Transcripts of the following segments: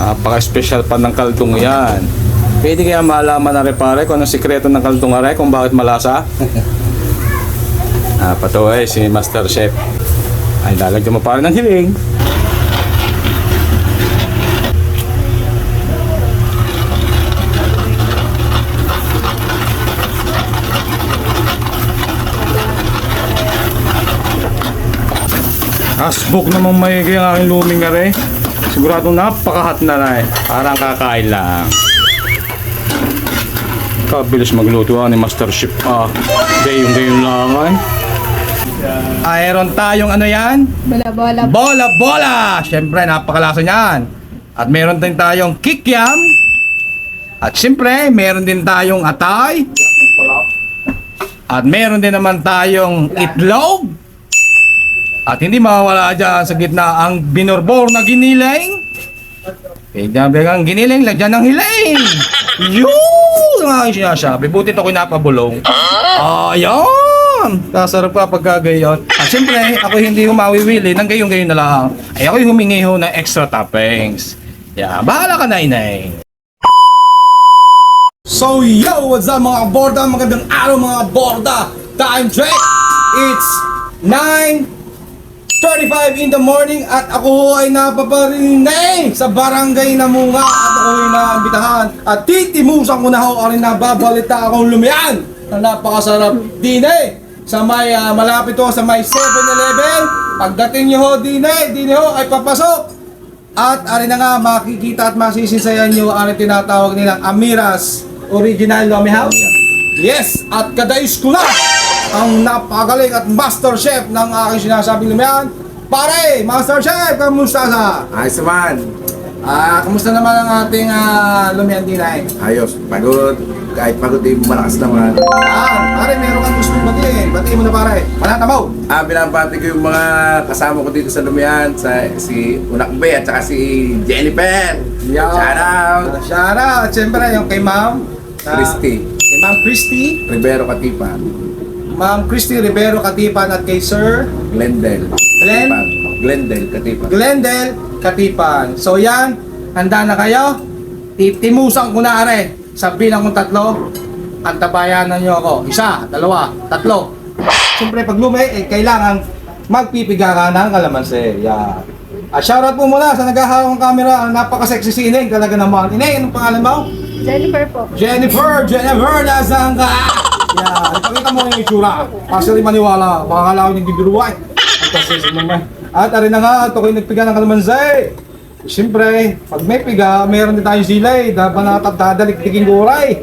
Napaka-special pa ng kaldong yan. Pwede kaya malaman na pare kung anong sikreto ng kaldong aray, kung bakit malasa? Patuloy si Master Chef. Ay, lalagyan mo pare ng hiling. Asbok namang maigi ang aking luming aray. Sigurado napaka-hot na na eh. Parang kakain lang. Kabilis magluto ni Master Chef. Gayong lang ay. Meron tayong ano yan? Bola-bola. Bola-bola! Siyempre, napakalasa niyan. At meron din tayong kikiam. At siyempre, meron din tayong atay. At meron din naman tayong itlog. At hindi mawawala dyan sa gitna ang binorbor na giniling. Pwede ang giniling, lagyan ng hiling. Yun! Ang aking sinasabi. Buti ito napabulong. Ayan! Kasarap pa pagkagayon. At siyempre, ako hindi humawiwili ng gayon-gayon na lang. Ay ako'y humingi ho ng extra toppings. Yeah, bahala ka na, inay. So yo, what's up mga borda? Magandang araw mga borda. Time check. It's 9:35 in the morning at ako ay napaparinig sa barangay Namunga at ako ay naambitahan at titimusan ko na ho ay nababalita akong lumian na napakasarap din sa may malapit ho sa may 7-Eleven. Pagdating nyo ho din ho ay papasok at ari na nga makikita at masisisayan nyo ang tinatawag nilang Amira's Original Lomi House. Yes, at kadais ko na ang napakagaling at master chef ng aking sinasabing lumian. Pare, master chef, kamusta sa? Ayos naman. Kamusta naman ang ating lumian dinay? Ayos. Pagod. Kahit pagod din, malakas naman. Pare, meron kang gustong batiin. Batiin mo na pare. Manata mo. Binabati ko yung mga kasama ko dito sa Lumian, si Unakbe at saka si Jennifer. Shout out. Shout out. Siyempre, yung kay Ma'am Christy Kay Ma'am Christy. Rivero Katipan. Ma'am Christy Rivero Katipan at kay Sir Glendale. Glendale Katipan. Glendale Katipan. So yan, handa na kayo? Titimusan ko na are. Sa bilang kong 3, antabayanan nyo ako. 1, 2, 3. Siyempre pag lumi, kailangan magpipiga ka ng kalamansi. Yan. Shoutout po muna sa naghahawak ng camera. Ang napaka-sexy si Ineng. Talaga naman. Ineng, anong pangalan mo? Jennifer po. Jennifer, nasaan ka? Yan, ipakita mo yung itsura. Kasi maniwala, baka kala ko yung bibiruwa. At arin na nga, ito kayo nagpiga ng kalamansi. Siyempre, pag may piga, meron din tayong silay. Dapat natadaliktiking guray.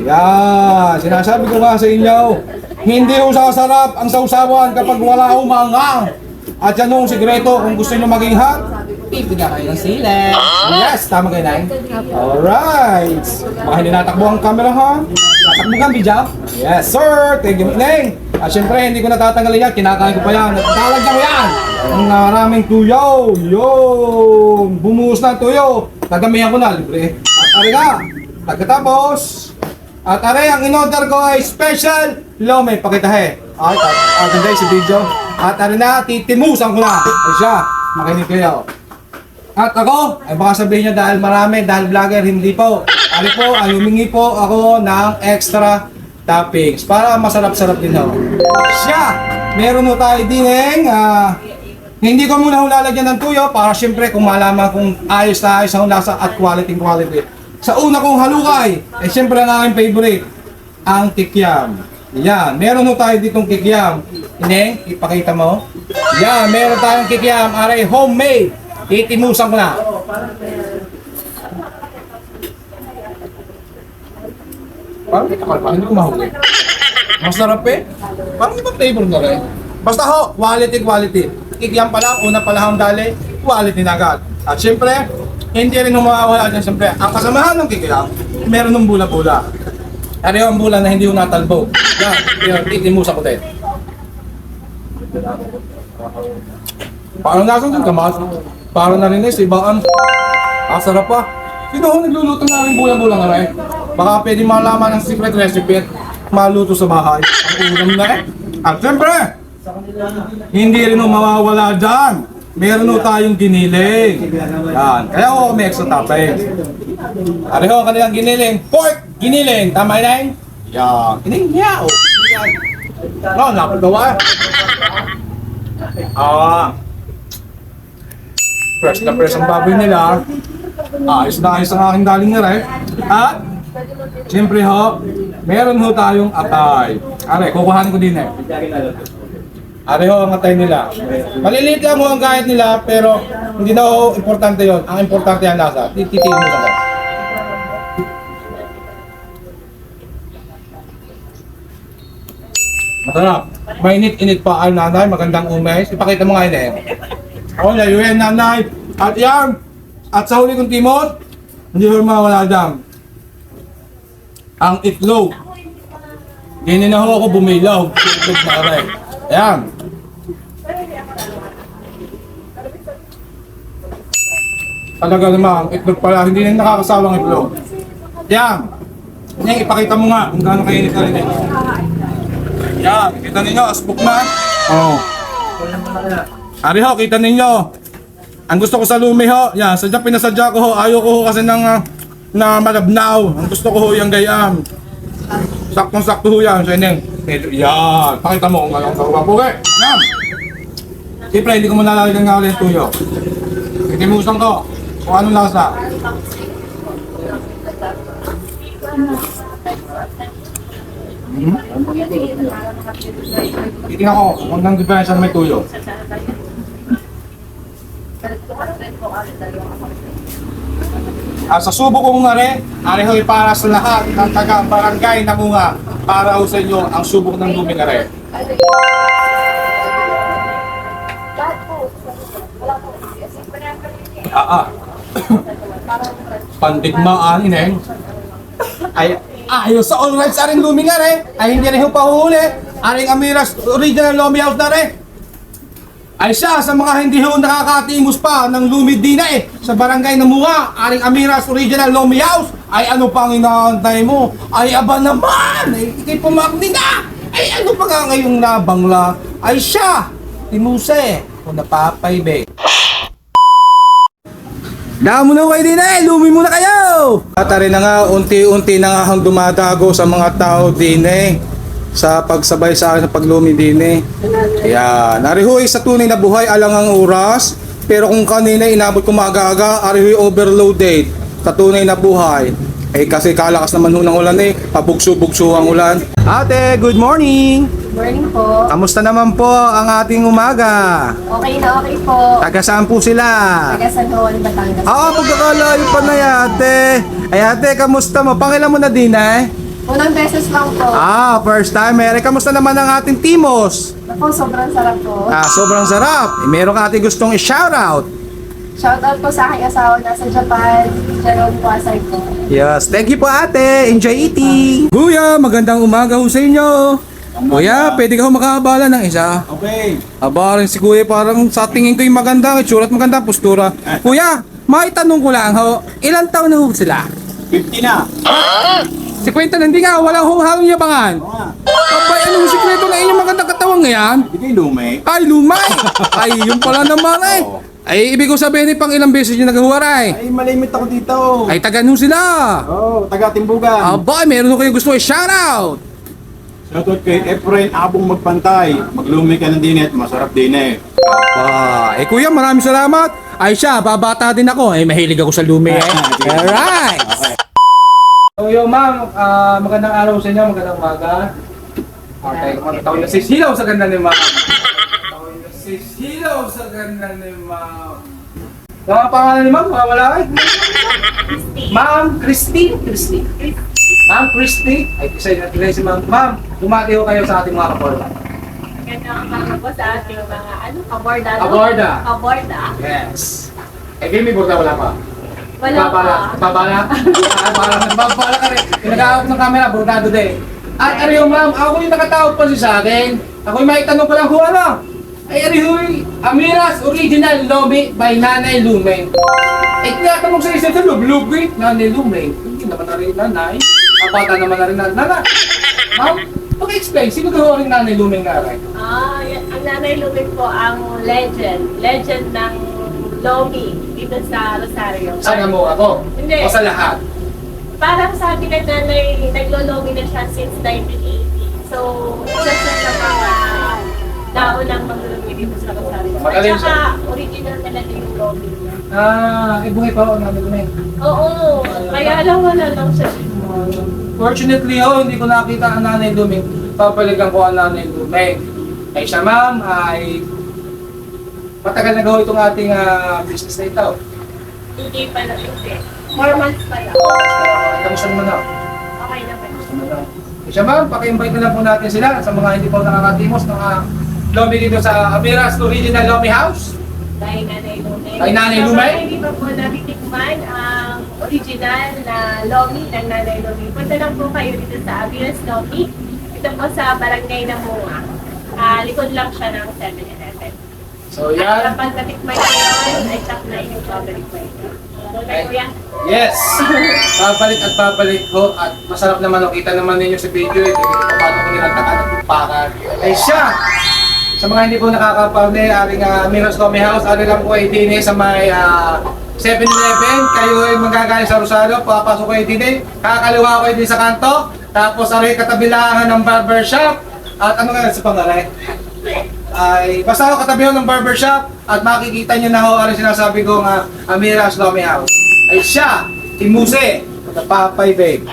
Yan, sinasabi ko nga sa inyo, hindi ho sasarap ang sausawan kapag wala umangang. At yan yung sikreto, kung gusto nyo maging hot, pipiga kayo ng silay. Yes, tama kayo, Nay? Alright. Baka hindi natakbo ang camera, ha? Natakbo ka, Bija? Yes, sir. Thank you, Neng. At syempre, hindi ko natatanggalin yan. Kinakain ko pa yan. Natalagyan ko yan. Ang maraming tuyo. Yun. Bumuhos na ang tuyo. Nagamihan ko na, libre. At ari ka. Pagkatapos, at ari, ang in-order ko ay special lome. Pakita he. Ay, ganda si video. At ari na, titimusan ko na. Ay siya. Makinig kayo. At ako, ay baka sabihin nyo dahil marami, dahil vlogger, hindi po. Ano po, ay humingi po ako ng extra toppings para masarap-sarap din ho. Siya, meron ho tayo din hindi ko muna lalagyan ng tuyo para syempre kung malaman kung ayos na ayos ang lasa at quality. Sa una kong halukay, syempre ang aking favorite, ang kikiam. Yan, meron ho tayo ditong kikiam. Ineng, ipakita mo. Yan, meron tayong kikiam, aray homemade. Titimusan ko na. Parang hindi ko mahuli. Masarap Parang ibang flavor na rin. Basta ho, quality. Kikiyam pa lang, una pa lang ang dali, quality na agad. At syempre, hindi rin mawawala dyan syempre. Ang kasamahan ng kikiyam, meron ng bula-bula. Ari ang bula na hindi ko natalbo. Yan, titimusan ko din. Parang nasa din kamas. Parang narinis, ibaan. Sarap pa. Sino ho nagluluto na rin bula-bula nga rin? Baka pwede malaman ng secret recipe at maluto sa bahay. Ang ulam na At syempre, hindi rin mawawala dyan meron ho tayong giniling. Yan. Kaya ho may extra toppings. Ari ho, kanilang giniling. Pork giniling. Tama yun? Yan. Giniling niya. No, napagawa. Fresh na fresh ang baboy nila. Ayos na ayos ang aking daling na rin. At, siyempre ho, meron ho tayong atay. Are, kukuhanin ko din eh. Are ho ang atay nila. Maliliit lang ho ang gayat nila, pero hindi na ho importante yon. Ang importante ang lasa. Titiin mo sa ko. Masarap. Mainit-init pa ang nanay, magandang umes. Ipakita mo nga yun eh. Ako na yun, nanay. At yan, at sa huli kong timot, hindi ko mawala dyan. Ang itlog. Hindi na ho ako bumilaw. Itlog na aray. Ayan. Talaga naman, itlog pala. Hindi na nakakasawang itlog. Ayan. Yan, ipakita mo nga kung gaano kainit na rin eh. Yan, kita ninyo, asbuk na. Oo. Ari ho, kita ninyo. Ang gusto ko sa lumi ho, yan, sadya pinasadya ko ho. Ayaw ko ho kasi na malabnaw. Ang gusto ko ho yung gayam. Saktong-sakto ho yan. So yun, yan, pakita mo kung anong kawapugi. Yan. Siyempre, hindi ko mo nalalagyan nga ulit yung tuyo. Itimusan ko kung anong lasa. Titingnan ko kung anong diferensya na may tuyo. Sa subo ko nga rin, arihoy para sa lahat ng taga-barangay na Munga para ho sa inyo ang subok ng lumi nga rin. Pandigmaan ineng. Ay, ayos sa all rights aring lumi nga rin. Ay hindi rin ho pahuhuli. Aring Amiras Original Lomi House na rin. Ay siya sa mga hindi ho nakakatimos pa ng lumid na eh sa barangay na Munga, aring Amiras Original Lomi House. Ay ano pang inaantay mo? Ay aba naman! Ay ikay pumakni na! Ay ano pa nga ngayong nabangla? Ay siya! Timuse! Kung napapaybe. Damo na kayo din eh! Lumi muna kayo! At rin na nga, unti-unti na nga hang dumadago sa mga tao din eh sa pagsabay sa akin sa paglumi din eh. Ayan. Arihoy sa tunay na buhay alang ang oras. Pero kung kanina inabot ko maaga-aga, arihoy overloaded sa tunay na buhay. Eh kasi kalakas naman ho ng ulan eh. Pabugso-bugso ang ulan. Ate, good morning! Morning po. Kamusta naman po ang ating umaga? Okay na okay po. Taga saan po sila? Taga San Juan, Batangas. Pagkakalayo pa na ate. Ay ate, kamusta mo? Pangilan mo na din eh? Unang beses lang po. First time. Kamusta naman ang ating timos? Ako, sobrang sarap po. Sobrang sarap. Meron ka ating gustong i-shoutout. Shoutout po sa aking asawa nasa Japan, Jerome Kwasay po. Yes, thank you po ate. Enjoy eating. Kuya, magandang umaga ho sa inyo. Kuya, pwede ka ho makakabala ng isa? Okay. Aba, rin si kuya parang sa tingin ko yung maganda, itsurat maganda, postura. Kuya, maitanong ko lang ho, ilang taon na ho sila? 50 na. Si Quentin, hindi nga, walang halong yabangan. Oo nga. Abay, anong sikreto na inyong magandang katawan ngayon? Hindi lumay. Ay, lumay! Ay, yun pala naman eh. Oo. Ay, ibig ko sabihin pang ilang beses nyo naghahuwaray. Ay, malimit ako dito. Ay, taga nyo sila. Taga Timbugan. Aba, meron ko kayong gusto i-shoutout. Shoutout kay Efren Abong Magpantay. Maglumay ka ng dinet, masarap din eh. Aba, kuya, maraming salamat. Ay siya, babata din ako. Ay, mahilig ako sa lumi eh. Alright! So, ma'am, magandang araw sa inyo, magandang umaga. Okay, tayo na sisilaw sa ganda ni ma'am. Tayo na sisilaw sa ganda ni ma'am. Ang pangalan ni ma'am, wala kayo? Ma'am, Christine. Ma'am, Christine. Ay, kisay si ma'am. Ma'am, dumati ho kayo sa ating mga kaporda. Magandang umaga po sa ating mga kaborda. Kaborda. Kaborda. Yes. Eh, Kimi, burda wala pa. Wala pa. Babala ka rin. Pinag-aawak ng camera, burnado din. At ariyo ma'am, ako yung nakatawag pa sa akin. Ako yung maitanong ko lang kung ano. Ay ariyo, Amiras Original Lomi by Nanay Lumeng. Eh tinatanong sa isa sa loob eh, Nanay Lumeng. Hindi naman na rin nanay. Ang bata naman na rin nanay. Ma'am, pag-explain, sino gawa rin Nanay Lumeng na rin? Ang Nanay Luming po ang legend ng Lomi dito sa Rosario. Sana mo ako? Hindi. O sa lahat? Parang sabi ng nanay, naglo-Lomi na siya since 1980. So, isa siya sa mga naunang maglulumi dito sa Rosario. Magaling At saka, original talaga yung Lomi niya. Buhay pa ako namin ko na Oo, kaya lang wala lang siya. Fortunately, hindi ko nakita ang Nanay Luming. Papaligan ko ang Nanay Luming. Ay siya ma'am, ay matagal na gawin itong ating business na ito. Hindi pa na hindi. 4 months pa lang. Kamusta naman ako? Okay na ba? Ay siya ma'am, paki-invite na lang po natin sila sa mga hindi po nakakatimos ng Lomi dito sa Amiras Original Lomi House. Kay Nanay Luming. Kay Nanay Sa Luming? mga hindi pa po nabitikman ang original na Lomi ng Nanay Luming. Punta lang po kayo dito sa Aviras Lomi. Ito po sa Barangay Namunga. Likod lang siya ng 7-Eleven. So At yan. kapag natikman nyo yun, ay tap na yung babalik ko ito. Okay, kuya? Yes! Babalik at babalik ko at masarap naman o kita naman ninyo sa video paano ko nilantakan at upakan. Ay siya! Sa mga hindi po nakakaparne, aring Miras Lomi House, ari lang po ay dine sa may 7-Eleven. Kayo ay magagaling sa Rosario, papasok kayo dine. Kakaliwa kayo din sa kanto. Tapos ari katabilangan ng barbershop. At ano nga sa pangalan? Ay basta ako katabi ho ng barbershop at makikita nyo na ho ang sinasabi ko nga Amiras Lomi House. Ay siya, Timuse, the Papay Babe.